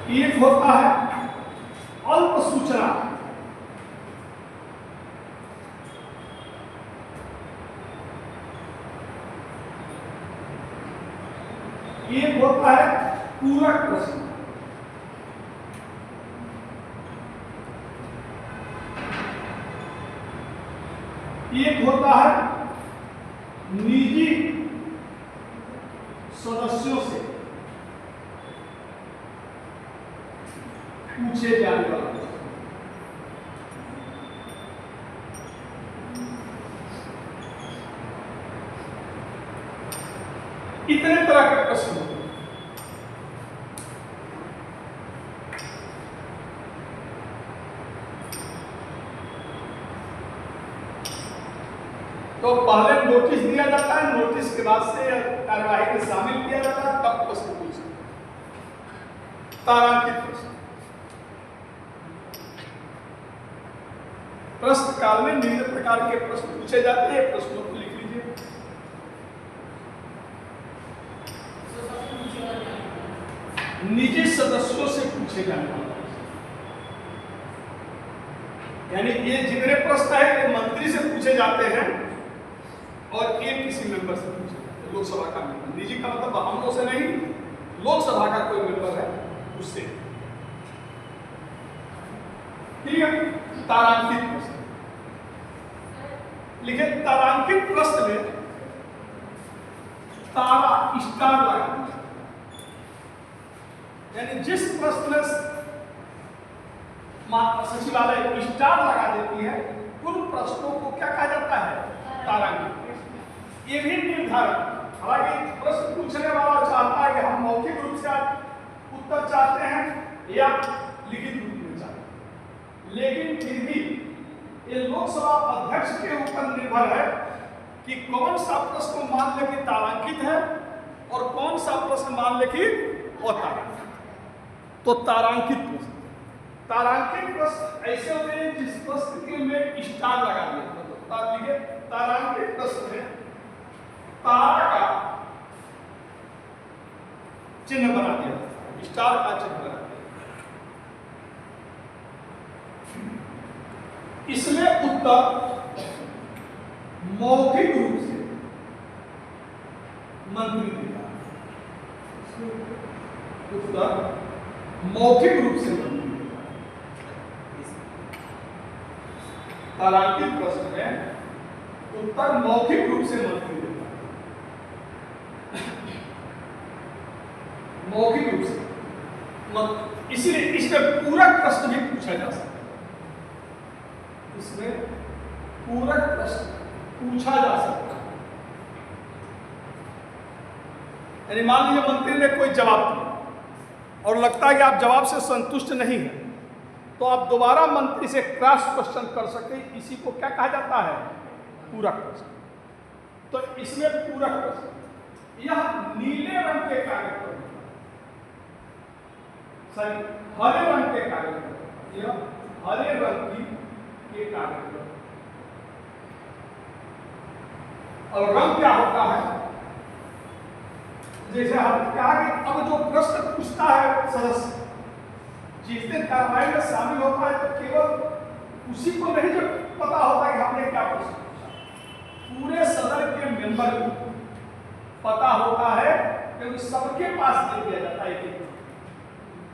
एक होता है अल्प सूचना, एक होता है पूरक प्रश्न। एक होता है निजी सदस्यों से पूछे जाने वाला प्रश्न। इतने तरह के प्रश्न होते हैं। तो पहले नोटिस दिया जाता है, नोटिस के बाद से कार्यवाही में शामिल किया जाता है, तब प्रश्न पूछते हैं। तारांकित प्रश्न। प्रश्न काल में निम्न प्रकार के प्रश्न पूछे जाते हैं, प्रश्नों को लिख लीजिए। निजी सदस्यों से पूछे जाने वाले, यानी ये जितने प्रश्न है ये मंत्री से पूछे जाते हैं और एक किसी मेंबर से पूछे जाते हैं, लोकसभा का मेंबर। निजी का मतलब हम लोग से नहीं, लोकसभा का कोई मेंबर है उससे। ठीक है। तारांकित प्रश्न लिखे। तारांकित प्रश्न में तारा स्टार लगा, यानी जिस प्रश्न में सचिवालय स्टार लगा देती है उन प्रश्नों को क्या कहा जाता है? तारांकित। ये भी निर्धारण, हालांकि प्रश्न पूछने वाला चाहता है कि हम मौखिक रूप से उत्तर चाहते हैं या लिखित रूप में चाहते हैं, लेकिन फिर भी ये लोकसभा अध्यक्ष के ऊपर निर्भर है कि कौन सा प्रश्न मान ले कि तारांकित है और कौन सा प्रश्न मान ले कि अतारांकित। तो तारांकित प्रश्न, तारांकित प्रश्न ऐसे होते हैं जिस प्रश्न के में स्टार लगा दिया। तारांकित प्रश्न में तारा का चिन्ह बना दिया, स्टार का चिन्ह बना दिया। इसमें उत्तर मौखिक रूप से मंत्री देगा, उत्तर मौखिक रूप से मंत्री देगा। तारांकित प्रश्न में उत्तर मौखिक रूप से मंत्री देगा, मौखिक रूप से। इसलिए इसमें पूरक प्रश्न भी पूछा जा सकता है, इसमें पूरक प्रश्न पूछा जा सकता है। यानी मान लीजिए मंत्री ने कोई जवाब दिया और लगता है कि आप जवाब से संतुष्ट नहीं है, तो आप दोबारा मंत्री से क्रॉस क्वेश्चन कर सकते हैं। इसी को क्या कहा जाता है? पूरक प्रश्न। तो इसमें पूरक प्रश्न यह नीले रंग के कागज पर, सॉरी हरे रंग के कागज पर, यह हरे रंग के कागज पर। और रंग क्या होता है? जैसे हम कहा कि अब जो प्रश्न पूछता है सदस्य, जिस दिन कार्रवाई में शामिल होता है, तो केवल उसी को नहीं जो पता होता है कि हमने क्या प्रश्न पूछा, पूरे सदन के मेंबर को पता होता है, क्योंकि सबके पास दे दिया जाता है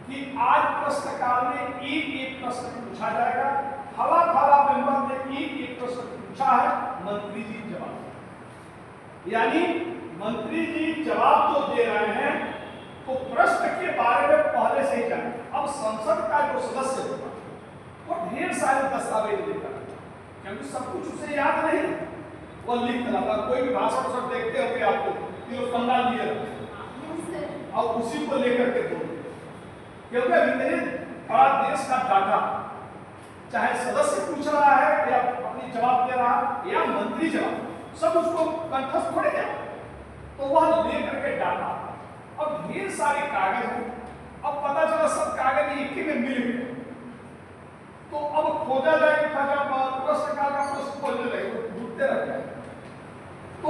कि आज प्रश्नकाल में एक प्रश्न पूछा जाएगा। फला फला मेंबर ने एक प्रश्न पूछा है, मंत्री जी जवाब, यानी मंत्री जी जवाब जो दे रहे हैं तो प्रश्न के बारे में पहले से ही जाने। अब संसद का जो सदस्य होगा वो ढेर सारे दस्तावेज लेकर, क्योंकि सब कुछ उसे याद नहीं, वो लिख रहा। कोई भी भाषण सब देखते होंगे आपको कि वो पंगा लिए रहते और उसी को लेकर के बोलते, क्योंकि इतने बड़ा देश का डाटा, चाहे सदस्य पूछ रहा है या अपनी जवाब दे रहा है या मंत्री जवाब, सब उसको कंठस्थ थोड़े है, तो वह लेकर के डाटा। अब ढेर सारे कागज हैं, अब पता चला सब कागज एक ही में मिल गए, तो अब खोजा जाएगा, जब प्रश्नकाल का प्रश्न खोजने लगे तो ढूंढते रह जाए। तो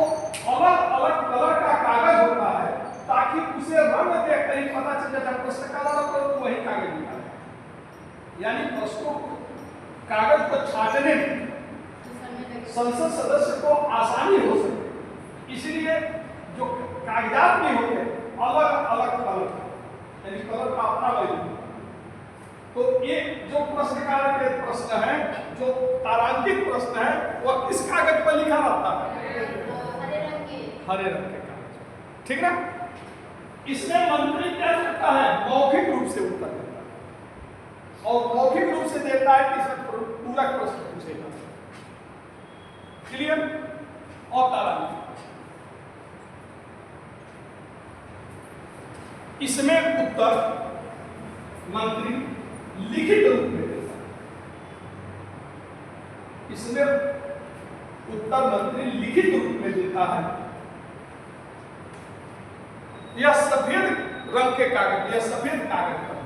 अलग अलग कलर का कागज होता है ताकि उसे रंग देख कर ही पता चल जाए, जब प्रश्नकाल वाला तो वही कागज यानी प्रश्नों कागज को छांटने में संसद सदस्य को आसानी हो सके, इसलिए जो कागजात भी होते हैं अलग अलग कलर, यानी कलर का अपना वैल्यू। तो ये जो प्रश्नकाल के प्रश्न है, जो तारांकित प्रश्न है, वह किस कागज पर लिखा रहता है? हरे रंग के कागज। ठीक ना? इसमें मंत्री क्या करता है? मौखिक रूप से उत्तर देता है, और मौखिक रूप से देता है कि इसमें पूरक प्रश्न पूछेगा। क्लियर? और तारांकित इसमें उत्तर मंत्री लिखित रूप में देता है। इसमें उत्तर मंत्री लिखित रूप में देता है। यह सफेद रंग के कागज, यह सफेद कागज का,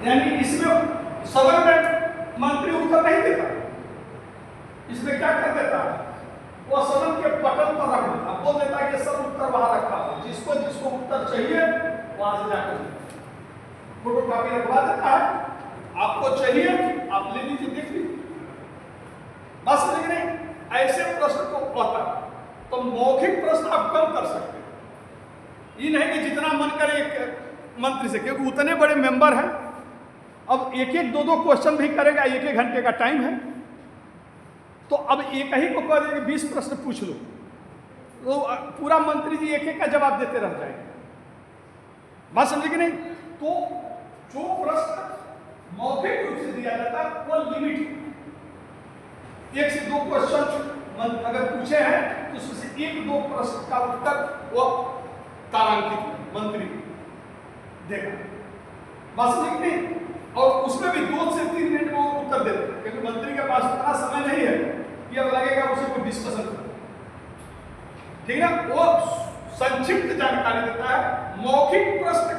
यानी इसमें सदन में मंत्री उत्तर नहीं देता। इसमें क्या कर देता है? वो सदन के पटल पर रख देता, बोल देता है कि सब उत्तर वहां रखा है, जिसको जिसको उत्तर चाहिए वहां से जाकर फोटो कॉपी रखवा देता है। आपको चाहिए आप ले लीजिए, देख लीजिए, बस। लेकिन ऐसे प्रश्न को पता तो मौखिक प्रश्न आप कम कर सकते हैं। ये नहीं कि जितना मन करे एक मंत्री से, क्योंकि उतने बड़े मेंबर हैं, अब एक एक दो दो क्वेश्चन भी करेगा, एक एक घंटे का टाइम है, तो अब एक ही को कह देंगे 20 प्रश्न पूछ लो, तो पूरा मंत्री जी एक एक का जवाब देते रह जाएंगे। बात समझे कि नहीं? तो जो प्रश्न मौखिक रूप से दिया जाता है वो लिमिट, 1 से 2 क्वेश्चन अगर पूछे हैं तो उससे 1-2 प्रश्न का उत्तर वो तारांकित मंत्री देगा। बात समझे कि नहीं? और उसमें भी 2 से 3 मिनट में वो उत्तर देते हैं, क्योंकि मंत्री के पास इतना समय नहीं है कि अब लगेगा उसे कोई डिस्कशन करो। ठीक है? वो संक्षिप्त जानकारी देता है, मौखिक प्रश्न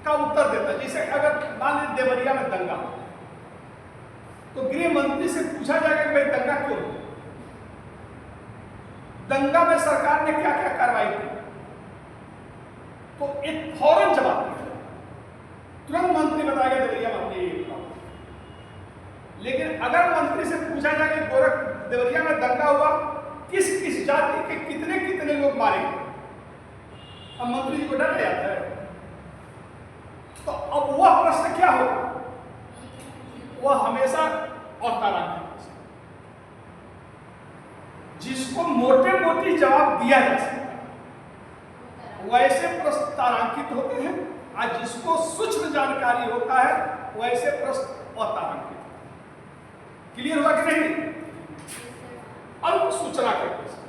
का उत्तर देता है। जैसे अगर मान लीजिए देवरिया में दंगा, तो गृह मंत्री से पूछा जाएगा कि भाई दंगा क्यों हुआ, दंगा में सरकार ने क्या क्या कार्रवाई की, तो एक फौरन जवाब देगा, तुरंत मंत्री बताएगा देवरिया में हमने ये किया। लेकिन अगर मंत्री से पूछा जाए कि देवरिया में दंगा हुआ, किस किस जाति के कितने कितने लोग मारे गए, अब मंत्री जी को डर जाता है। तो अब वह प्रश्न क्या होगा? वह हमेशा अतारांकित, जिसको मोटे मोटी जवाब दिया जा सकता है वैसे प्रश्न तारांकित होते हैं, और जिसको सूक्ष्म जानकारी होता है वैसे प्रश्न अतारांकित। क्लियर हुआ कि नहीं? अल्प सूचना के प्रश्न,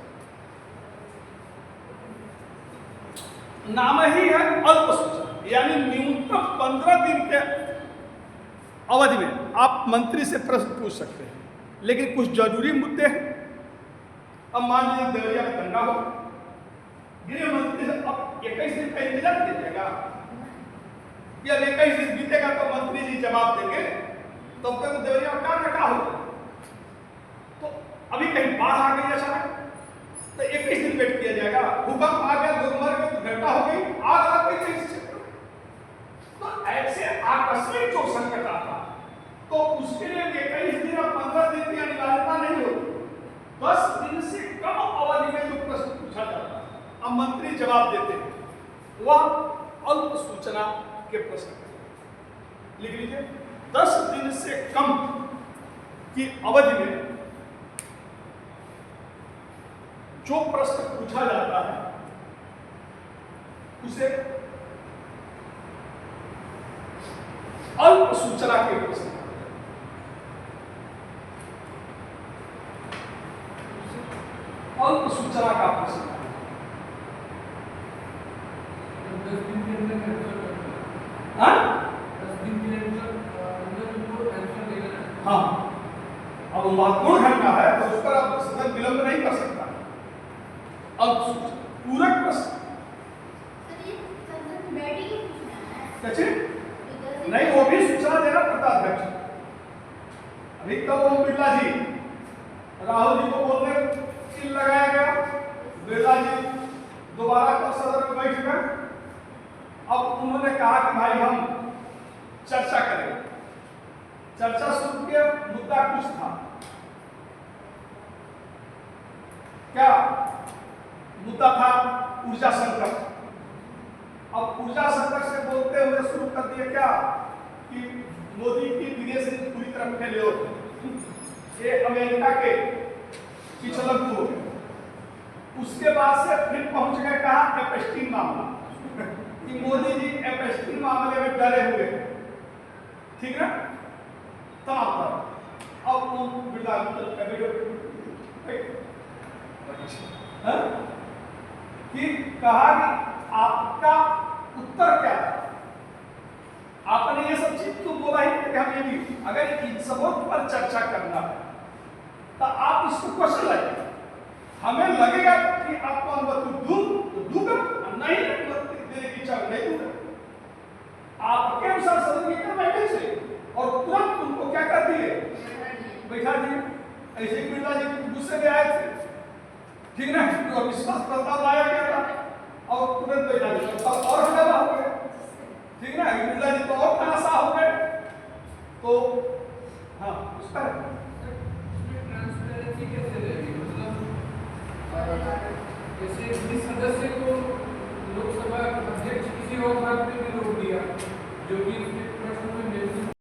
नाम ही है अल्प सूचना, यानी न्यूनतम 15 दिन के अवधि में आप मंत्री से प्रश्न पूछ सकते हैं। लेकिन कुछ जरूरी मुद्दे हैं। अब मान लीजिए देवरिया में दंगा हो, गृह मंत्री से अब 21 दिन का इंतजार कीजिएगा, या 21 दिन बीतेगा तो मंत्री जी जवाब देंगे, तब तक देवरिया में क्या हो। तो अभी कहीं बाढ़ आ गई अचानक, तो 21 दिन वेट किया जाएगा, भूकंप आ गया, लोग मर गए, दुर्घटना हो गई, आग लग गई कहीं से। तो ऐसे आकस्मिक जो संकट आता तो उसके लिए 21 दिन और 15 दिन की अनिवार्यता नहीं होती। 10 दिन से कम अवधि में जो प्रश्न पूछा जाता है, अब मंत्री जवाब देते हैं, वह अल्प सूचना के प्रश्न। लिख लीजिए, 10 दिन से कम की अवधि में जो प्रश्न पूछा जाता है उसे अल्प सूचना के प्रश्न। अल्प सूचना का प्रश्न, हाँ, अब महत्वपूर्ण घटना है तो उस पर आप सदन विलंब नहीं कर सकता। अल्प सूचना, पूरक प्रश्न नहीं, वो भी सूचना देना पड़ता अध्यक्ष। अभी तक ओम बिरला जी, राहुल जी को बोलने चिल लगाया गया, बिरला जी दोबारा कल सदन में बैठ गए। अब उन्होंने कहा कि भाई हम चर्चा करें। चर्चा शुरू किया, मुद्दा कुछ था, क्या मुद्दा था? ऊर्जा संकट। अब ऊर्जा संकट से बोलते हुए शुरू कर दिया क्या कि मोदी की विदेश नीति पूरी तरह फैले हो, ये अमेरिका के पिछलग्गू हो गए। उसके बाद से फिर पहुंच गए कहा एपस्टीन मामला कि मोदी जी एपस्टीन मामले में डरे हुए हैं, ठीक है। तमाम अब वो कि कहा कि आपका उत्तर क्या है? आपने ये सब चीज तो बोला ही कि हम ये भी अगर इन सबों पर चर्चा करना है तो आप इसको क्वेश्चन लाइए। हमें लगेगा कि आपको अनुमति दूं तो दूंगा, नहीं अनुमति देने की इच्छा नहीं दूंगा। आपके अनुसार सदन की बैठे से और तुरंत उनको क्या कर दिए? बैठा दिए। ऐसे ही बिरला जी गुस्से में आए थे, ठीक ना, तो विश्वास प्रस्ताव लाया गया था और तुरंत बैठा दिया और हंगामा हो गया, ठीक ना। बिरला जी तो और तमाशा हो गए। तो हाँ, उस पर ट्रांसपेरेंसी कैसे रहेगी? मतलब जैसे इस सदस्य को लोकसभा अध्यक्ष किसी और बात पे भी रोक दिया जो कि